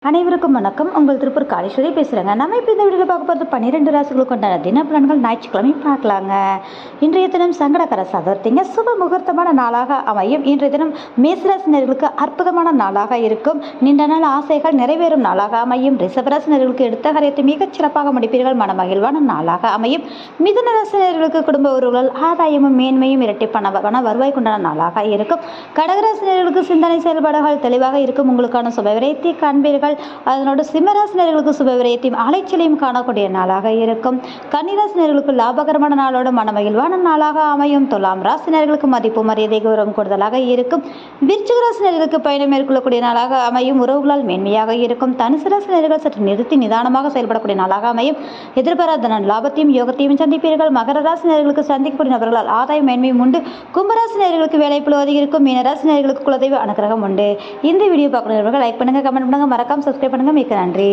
அனைவருக்கும் வணக்கம். உங்கள் திருப்பூர் காளீஸ்வரி பேசுகிறேங்க. நம்ம இப்போ இந்த வீடியோவில் பார்க்க போகிறது 12 ராசிகளுக்கு உண்டான தின பலன்கள் ஞாயிற்றுக்கிழமை பார்க்கலாங்க. இன்றைய தினம் சங்கடகர சதுர்த்திங்க. சுப முகூர்த்தமான நாளாக அமையும். இன்றைய தினம் மேசராசினர்களுக்கு அற்புதமான நாளாக இருக்கும். நீண்ட நாள் ஆசைகள் நிறைவேறும் நாளாக அமையும். ரிஷபராசினர்களுக்கு எடுத்த காரியத்தை மிகச் சிறப்பாக முடிப்பீர்கள். மனமகிழ்வான நாளாக அமையும். மிதுன ராசினர்களுக்கு குடும்ப உறவுகள் ஆதாயமும் மேன்மையும் இரட்டிப்பான வருவாய் கொண்டான நாளாக இருக்கும். கடகராசினர்களுக்கு சிந்தனை செயல்பாடுகள் தெளிவாக இருக்கும். உங்களுக்கான சுபவிரயத்தை காண்பீர்கள். அதனோடு சிம்மராசினர்களுக்கு சுபவிரயத்தையும் அலைச்சலையும் காணக்கூடிய நாளாக இருக்கும். கன்னிராசினர்களுக்கு லாபகரமான நாளோடு மனமகிழ்வான நாளாக அமையும். துலாம் ராசினர்களுக்கு மதிப்பு மரியாதை கௌரவம் கூடுதலாக இருக்கும். விருச்சிக ராசினர்களுக்கு பயணம் மேற்கொள்ளக்கூடிய நாளாக அமையும். உறவுகளால் மேன்மையாக இருக்கும். தனுசு ராசினர்கள் சற்று நிறுத்தி நிதானமாக செயல்படக்கூடிய நாளாக அமையும். எதிர்பாராத லாபத்தையும் யோகத்தையும் சந்திப்பீர்கள். மகர ராசினர்களுக்கு சந்திக்கக்கூடிய நபர்களால் ஆதாயம் மேன்மையும் உண்டு. கும்பராசினர்களுக்கு வேலைப்பளு அதிகரிக்கும். மீனராசினர்களுக்கு குலதெய்வ அனுகிரகம் உண்டு. இந்த வீடியோ பார்க்கக்கூடியவர்கள் லைக் பண்ணுங்க, கமெண்ட் பண்ணுங்க, மறக்காம சப்ஸ்கிரைப் பண்ணுங்க. மிக்க நன்றி.